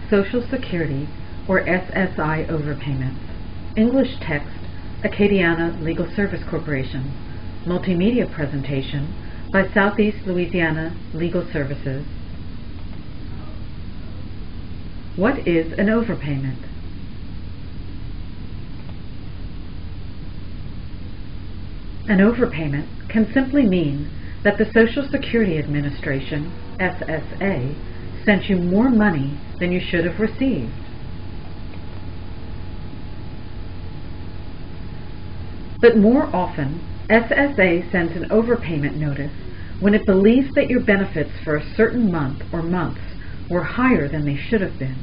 Social Security, or SSI Overpayments. English text, Acadiana Legal Service Corporation. Multimedia presentation by Southeast Louisiana Legal Services. What is an overpayment? An overpayment can simply mean that the Social Security Administration, SSA, sent you more money than you should have received. But more often, SSA sends an overpayment notice when it believes that your benefits for a certain month or months were higher than they should have been.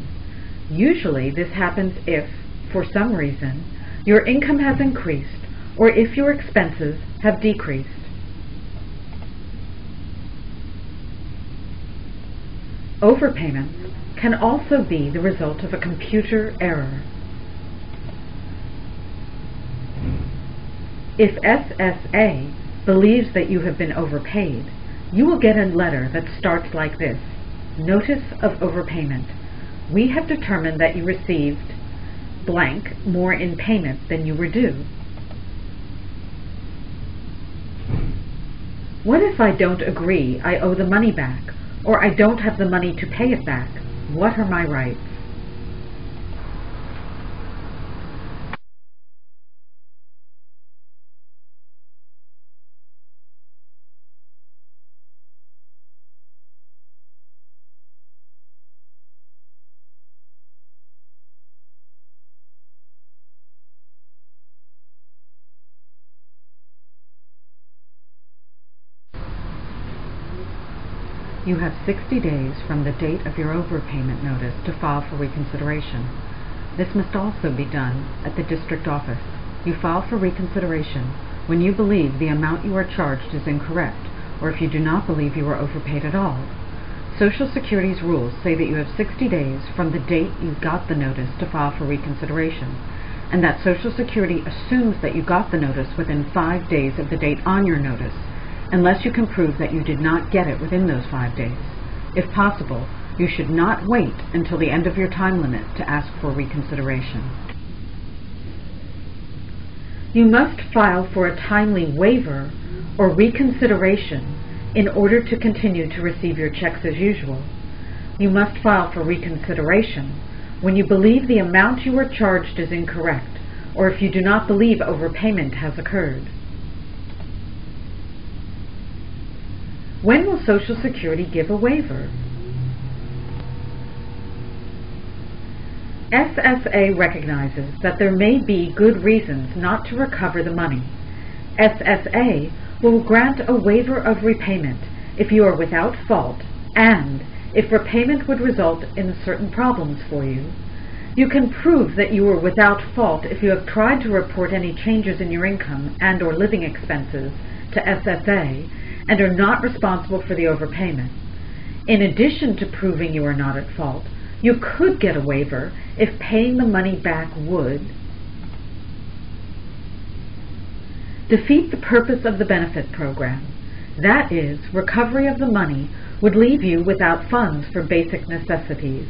Usually this happens if, for some reason, your income has increased or if your expenses have decreased. Overpayments can also be the result of a computer error. If SSA believes that you have been overpaid, you will get a letter that starts like this: Notice of Overpayment. We have determined that you received blank more in payment than you were due. What if I don't agree I owe the money back, or I don't have the money to pay it back? What are my rights? You have 60 days from the date of your overpayment notice to file for reconsideration. This must also be done at the district office. You file for reconsideration when you believe the amount you are charged is incorrect, or if you do not believe you are overpaid at all. Social Security's rules say that you have 60 days from the date you got the notice to file for reconsideration, and that Social Security assumes that you got the notice within 5 days of the date on your notice, unless you can prove that you did not get it within those 5 days. If possible, you should not wait until the end of your time limit to ask for reconsideration. You must file for a timely waiver or reconsideration in order to continue to receive your checks as usual. You must file for reconsideration when you believe the amount you are charged is incorrect, or if you do not believe overpayment has occurred. When will Social Security give a waiver? SSA recognizes that there may be good reasons not to recover the money. SSA will grant a waiver of repayment if you are without fault and if repayment would result in certain problems for you. You can prove that you were without fault if you have tried to report any changes in your income and or living expenses to SSA and are not responsible for the overpayment. In addition to proving you are not at fault, you could get a waiver if paying the money back would defeat the purpose of the benefit program. That is, recovery of the money would leave you without funds for basic necessities.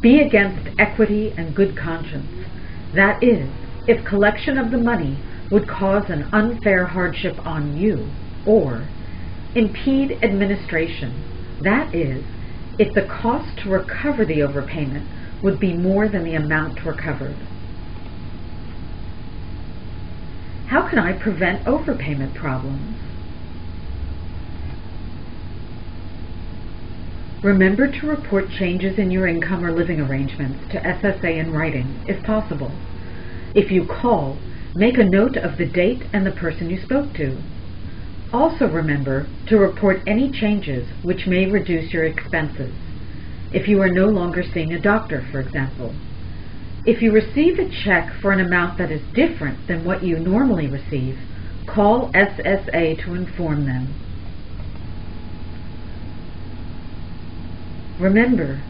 Be against equity and good conscience. That is, if collection of the money would cause an unfair hardship on you, or impede administration. That is, if the cost to recover the overpayment would be more than the amount recovered. How can I prevent overpayment problems? Remember to report changes in your income or living arrangements to SSA in writing, if possible. If you call, make a note of the date and the person you spoke to. Also remember to report any changes which may reduce your expenses. If you are no longer seeing a doctor, for example. If you receive a check for an amount that is different than what you normally receive, call SSA to inform them. Remember,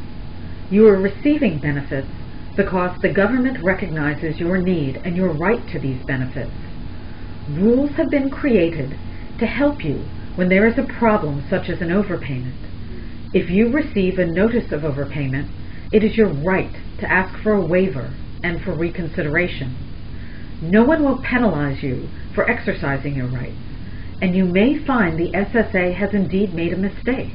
you are receiving benefits because the government recognizes your need and your right to these benefits. Rules have been created to help you when there is a problem such as an overpayment. If you receive a notice of overpayment, it is your right to ask for a waiver and for reconsideration. No one will penalize you for exercising your rights, and you may find the SSA has indeed made a mistake.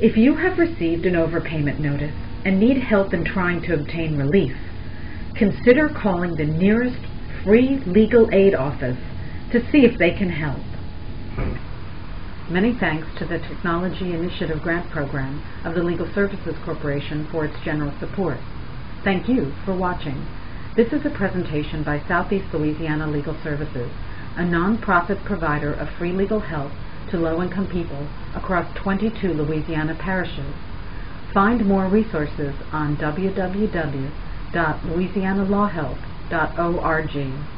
If you have received an overpayment notice and need help in trying to obtain relief, consider calling the nearest free legal aid office to see if they can help. Many thanks to the Technology Initiative Grant Program of the Legal Services Corporation for its general support. Thank you for watching. This is a presentation by Southeast Louisiana Legal Services, a non-profit provider of free legal help to low-income people across 22 Louisiana parishes. Find more resources on www.louisianalawhelp.org.